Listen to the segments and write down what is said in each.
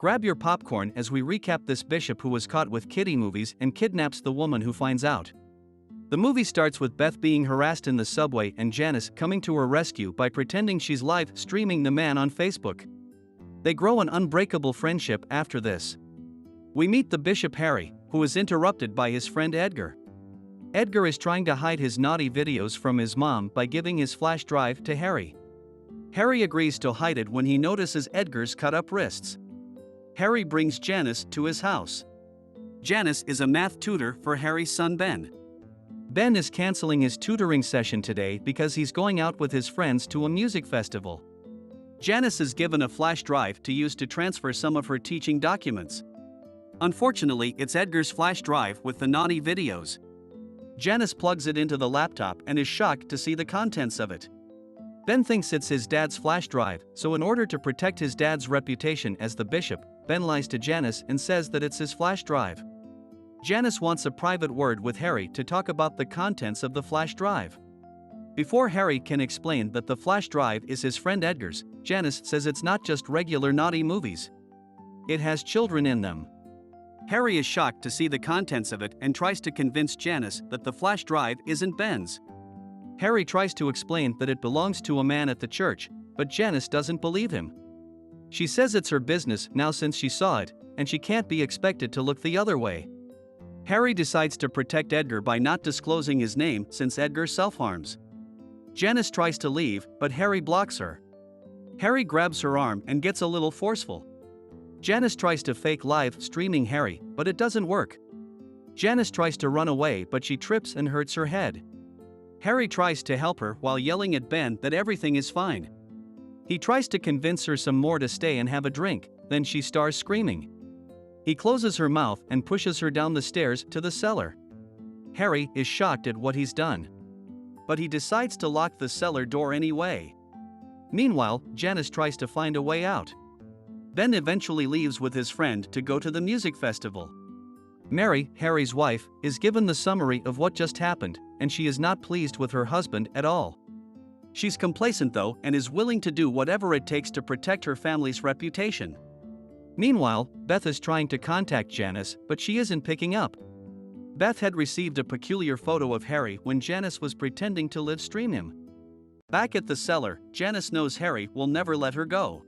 Grab your popcorn as we recap this bishop who was caught with kiddie movies and kidnaps the woman who finds out. The movie starts with Beth being harassed in the subway and Janice coming to her rescue by pretending she's live streaming the man on Facebook. They grow an unbreakable friendship after this. We meet the bishop Harry, who is interrupted by his friend Edgar. Edgar is trying to hide his naughty videos from his mom by giving his flash drive to Harry. Harry agrees to hide it when he notices Edgar's cut-up wrists. Harry brings Janice to his house. Janice is a math tutor for Harry's son Ben. Ben is canceling his tutoring session today because he's going out with his friends to a music festival. Janice is given a flash drive to use to transfer some of her teaching documents. Unfortunately, it's Edgar's flash drive with the naughty videos. Janice plugs it into the laptop and is shocked to see the contents of it. Ben thinks it's his dad's flash drive, so in order to protect his dad's reputation as the bishop, Ben lies to Janice and says that it's his flash drive. Janice wants a private word with Harry to talk about the contents of the flash drive. Before Harry can explain that the flash drive is his friend Edgar's, Janice says it's not just regular naughty movies. It has children in them. Harry is shocked to see the contents of it and tries to convince Janice that the flash drive isn't Ben's. Harry tries to explain that it belongs to a man at the church, but Janice doesn't believe him. She says it's her business now since she saw it, and she can't be expected to look the other way. Harry decides to protect Edgar by not disclosing his name since Edgar self-harms. Janice tries to leave, but Harry blocks her. Harry grabs her arm and gets a little forceful. Janice tries to fake live streaming Harry, but it doesn't work. Janice tries to run away, but she trips and hurts her head. Harry tries to help her while yelling at Ben that everything is fine. He tries to convince her some more to stay and have a drink, then she starts screaming. He closes her mouth and pushes her down the stairs to the cellar. Harry is shocked at what he's done. But he decides to lock the cellar door anyway. Meanwhile, Janice tries to find a way out. Ben eventually leaves with his friend to go to the music festival. Mary, Harry's wife, is given the summary of what just happened, and she is not pleased with her husband at all. She's complacent though and is willing to do whatever it takes to protect her family's reputation. Meanwhile, Beth is trying to contact Janice, but she isn't picking up. Beth had received a peculiar photo of Harry when Janice was pretending to live stream him. Back at the cellar, Janice knows Harry will never let her go.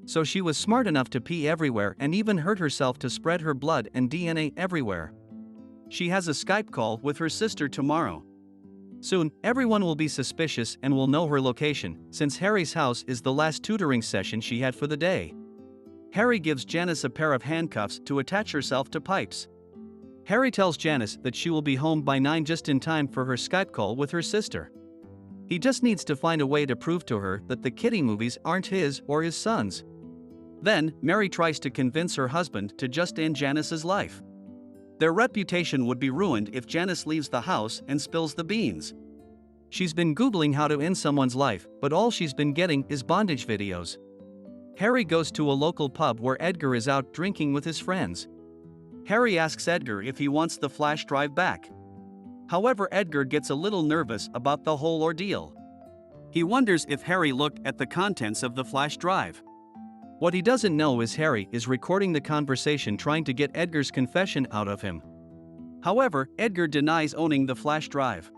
So she was smart enough to pee everywhere and even hurt herself to spread her blood and DNA everywhere. She has a Skype call with her sister tomorrow. Soon, everyone will be suspicious and will know her location, since Harry's house is the last tutoring session she had for the day. Harry gives Janice a pair of handcuffs to attach herself to pipes. Harry tells Janice that she will be home by 9 just in time for her Skype call with her sister. He just needs to find a way to prove to her that the kiddie movies aren't his or his son's. Then, Mary tries to convince her husband to just end Janice's life. Their reputation would be ruined if Janice leaves the house and spills the beans. She's been Googling how to end someone's life, but all she's been getting is bondage videos. Harry goes to a local pub where Edgar is out drinking with his friends. Harry asks Edgar if he wants the flash drive back. However, Edgar gets a little nervous about the whole ordeal. He wonders if Harry looked at the contents of the flash drive. What he doesn't know is Harry is recording the conversation trying to get Edgar's confession out of him. However, Edgar denies owning the flash drive.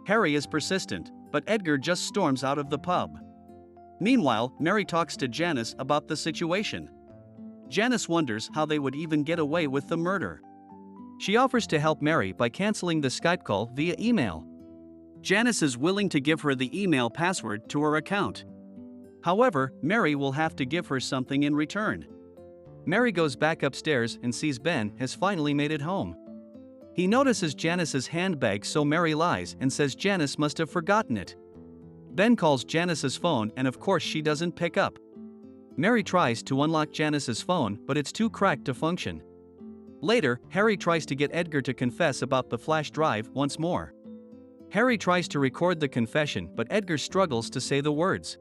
Harry is persistent, but Edgar just storms out of the pub. Meanwhile, Mary talks to Janice about the situation. Janice wonders how they would even get away with the murder. She offers to help Mary by canceling the Skype call via email. Janice is willing to give her the email password to her account. However, Mary will have to give her something in return. Mary goes back upstairs and sees Ben has finally made it home. He notices Janice's handbag, so Mary lies and says Janice must have forgotten it. Ben calls Janice's phone and of course she doesn't pick up. Mary tries to unlock Janice's phone, but it's too cracked to function. Later, Harry tries to get Edgar to confess about the flash drive once more. Harry tries to record the confession, but Edgar struggles to say the words.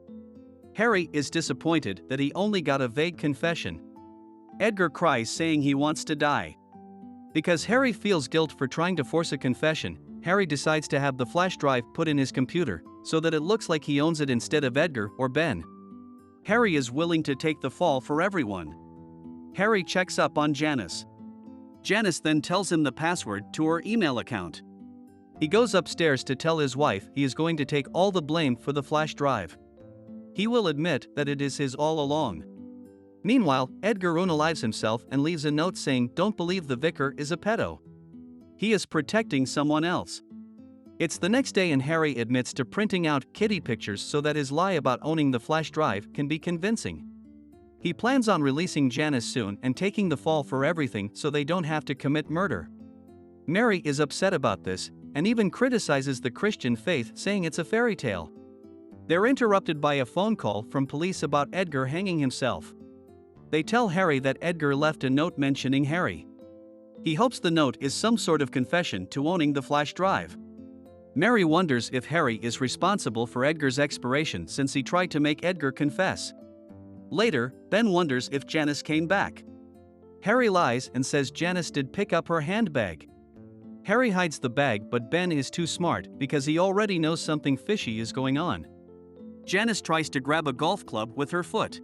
Harry is disappointed that he only got a vague confession. Edgar cries, saying he wants to die. Because Harry feels guilt for trying to force a confession, Harry decides to have the flash drive put in his computer, so that it looks like he owns it instead of Edgar or Ben. Harry is willing to take the fall for everyone. Harry checks up on Janice. Janice then tells him the password to her email account. He goes upstairs to tell his wife he is going to take all the blame for the flash drive. He will admit that it is his all along. Meanwhile, Edgar unalives himself and leaves a note saying, "Don't believe the vicar is a pedo. He is protecting someone else." It's the next day and Harry admits to printing out kitty pictures so that his lie about owning the flash drive can be convincing. He plans on releasing Janice soon and taking the fall for everything so they don't have to commit murder. Mary is upset about this, and even criticizes the Christian faith, saying it's a fairy tale. They're interrupted by a phone call from police about Edgar hanging himself. They tell Harry that Edgar left a note mentioning Harry. He hopes the note is some sort of confession to owning the flash drive. Mary wonders if Harry is responsible for Edgar's expiration since he tried to make Edgar confess. Later, Ben wonders if Janice came back. Harry lies and says Janice did pick up her handbag. Harry hides the bag, but Ben is too smart because he already knows something fishy is going on. Janice tries to grab a golf club with her foot.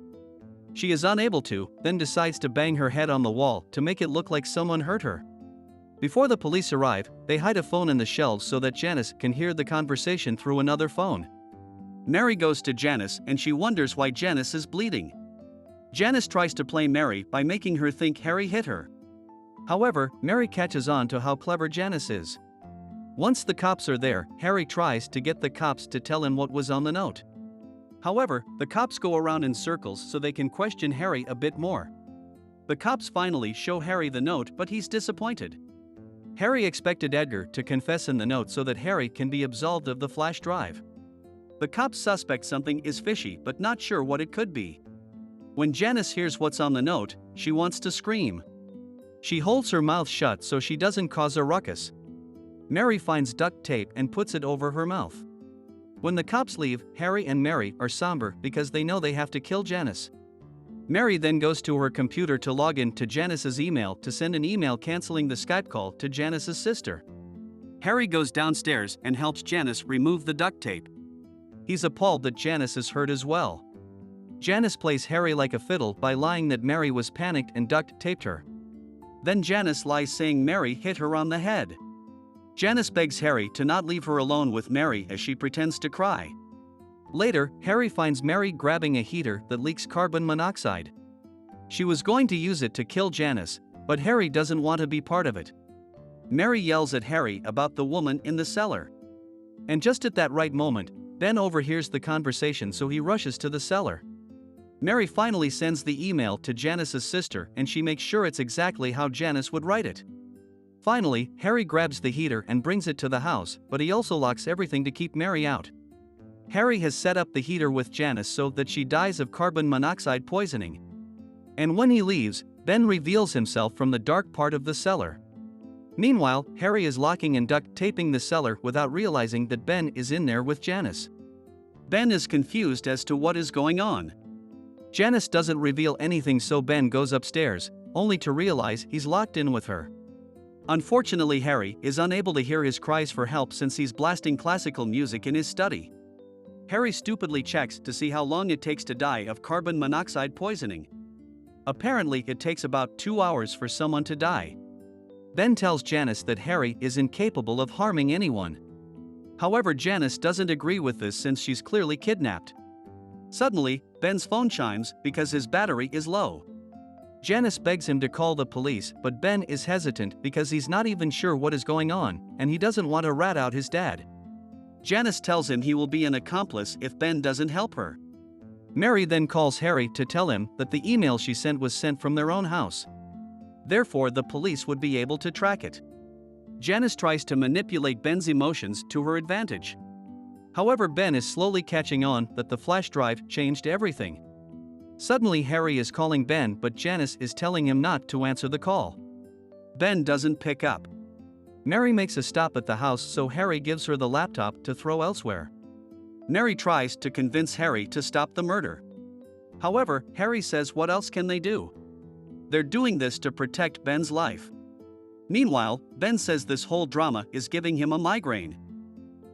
She is unable to, then decides to bang her head on the wall to make it look like someone hurt her. Before the police arrive, they hide a phone in the shelves so that Janice can hear the conversation through another phone. Mary goes to Janice and she wonders why Janice is bleeding. Janice tries to play Mary by making her think Harry hit her. However, Mary catches on to how clever Janice is. Once the cops are there, Harry tries to get the cops to tell him what was on the note. However, the cops go around in circles so they can question Harry a bit more. The cops finally show Harry the note, but he's disappointed. Harry expected Edgar to confess in the note so that Harry can be absolved of the flash drive. The cops suspect something is fishy but not sure what it could be. When Janice hears what's on the note, she wants to scream. She holds her mouth shut so she doesn't cause a ruckus. Mary finds duct tape and puts it over her mouth. When the cops leave, Harry and Mary are somber because they know they have to kill Janice. Mary then goes to her computer to log in to Janice's email to send an email canceling the Skype call to Janice's sister. Harry goes downstairs and helps Janice remove the duct tape. He's appalled that Janice is hurt as well. Janice plays Harry like a fiddle by lying that Mary was panicked and duct taped her. Then Janice lies saying Mary hit her on the head. Janice begs Harry to not leave her alone with Mary as she pretends to cry. Later, Harry finds Mary grabbing a heater that leaks carbon monoxide. She was going to use it to kill Janice, but Harry doesn't want to be part of it. Mary yells at Harry about the woman in the cellar. And just at that right moment, Ben overhears the conversation, so he rushes to the cellar. Mary finally sends the email to Janice's sister and she makes sure it's exactly how Janice would write it. Finally, Harry grabs the heater and brings it to the house, but he also locks everything to keep Mary out. Harry has set up the heater with Janice so that she dies of carbon monoxide poisoning. And when he leaves, Ben reveals himself from the dark part of the cellar. Meanwhile, Harry is locking and duct taping the cellar without realizing that Ben is in there with Janice. Ben is confused as to what is going on. Janice doesn't reveal anything, so Ben goes upstairs, only to realize he's locked in with her. Unfortunately, Harry is unable to hear his cries for help since he's blasting classical music in his study. Harry stupidly checks to see how long it takes to die of carbon monoxide poisoning. Apparently, it takes about 2 hours for someone to die. Ben tells Janice that Harry is incapable of harming anyone. However, Janice doesn't agree with this since she's clearly kidnapped. Suddenly, Ben's phone chimes because his battery is low. Janice begs him to call the police, but Ben is hesitant because he's not even sure what is going on, and he doesn't want to rat out his dad. Janice tells him he will be an accomplice if Ben doesn't help her. Mary then calls Harry to tell him that the email she sent was sent from their own house. Therefore, the police would be able to track it. Janice tries to manipulate Ben's emotions to her advantage. However, Ben is slowly catching on that the flash drive changed everything. Suddenly, Harry is calling Ben, but Janice is telling him not to answer the call. Ben doesn't pick up. Mary makes a stop at the house, so Harry gives her the laptop to throw elsewhere. Mary tries to convince Harry to stop the murder. However, Harry says what else can they do? They're doing this to protect Ben's life. Meanwhile, Ben says this whole drama is giving him a migraine.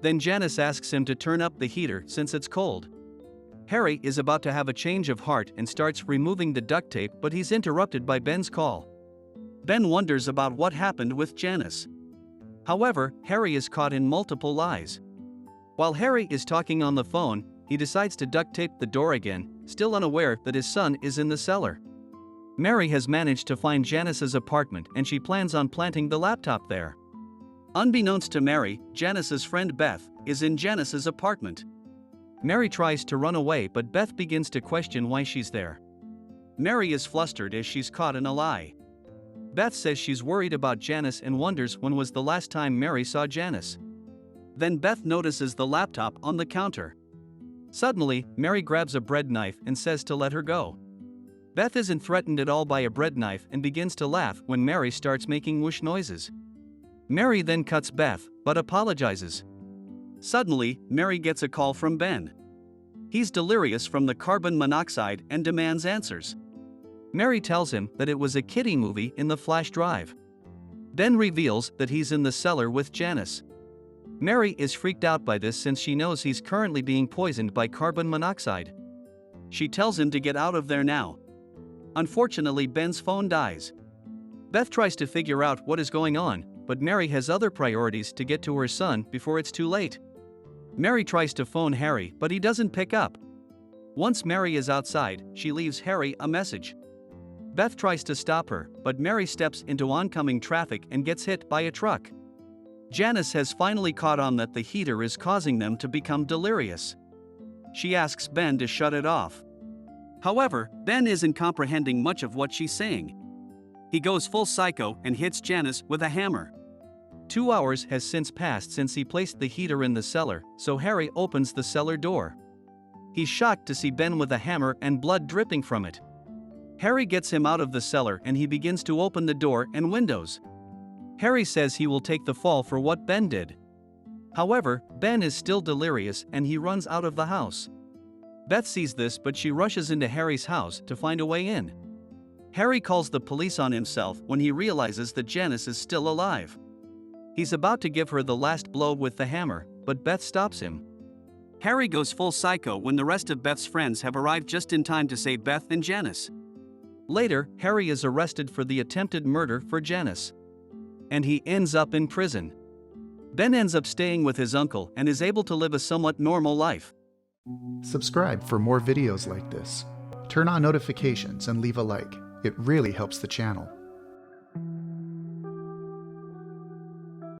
Then Janice asks him to turn up the heater since it's cold. Harry is about to have a change of heart and starts removing the duct tape, but he's interrupted by Ben's call. Ben wonders about what happened with Janice. However, Harry is caught in multiple lies. While Harry is talking on the phone, he decides to duct tape the door again, still unaware that his son is in the cellar. Mary has managed to find Janice's apartment and she plans on planting the laptop there. Unbeknownst to Mary, Janice's friend Beth is in Janice's apartment. Mary tries to run away, but Beth begins to question why she's there. Mary is flustered as she's caught in a lie. Beth says she's worried about Janice and wonders when was the last time Mary saw Janice. Then Beth notices the laptop on the counter. Suddenly, Mary grabs a bread knife and says to let her go. Beth isn't threatened at all by a bread knife and begins to laugh when Mary starts making whoosh noises. Mary then cuts Beth, but apologizes. Suddenly, Mary gets a call from Ben. He's delirious from the carbon monoxide and demands answers. Mary tells him that it was a kiddie movie in the flash drive. Ben reveals that he's in the cellar with Janice. Mary is freaked out by this since she knows he's currently being poisoned by carbon monoxide. She tells him to get out of there now. Unfortunately, Ben's phone dies. Beth tries to figure out what is going on, but Mary has other priorities to get to her son before it's too late. Mary tries to phone Harry, but he doesn't pick up. Once Mary is outside, she leaves Harry a message. Beth tries to stop her, but Mary steps into oncoming traffic and gets hit by a truck. Janice has finally caught on that the heater is causing them to become delirious. She asks Ben to shut it off. However, Ben isn't comprehending much of what she's saying. He goes full psycho and hits Janice with a hammer. 2 hours has since passed since he placed the heater in the cellar, so Harry opens the cellar door. He's shocked to see Ben with a hammer and blood dripping from it. Harry gets him out of the cellar and he begins to open the door and windows. Harry says he will take the fall for what Ben did. However, Ben is still delirious and he runs out of the house. Beth sees this, but she rushes into Harry's house to find a way in. Harry calls the police on himself when he realizes that Janice is still alive. He's about to give her the last blow with the hammer, but Beth stops him. Harry goes full psycho when the rest of Beth's friends have arrived just in time to save Beth and Janice. Later, Harry is arrested for the attempted murder for Janice. And he ends up in prison. Ben ends up staying with his uncle and is able to live a somewhat normal life. Subscribe for more videos like this. Turn on notifications and leave a like. It really helps the channel.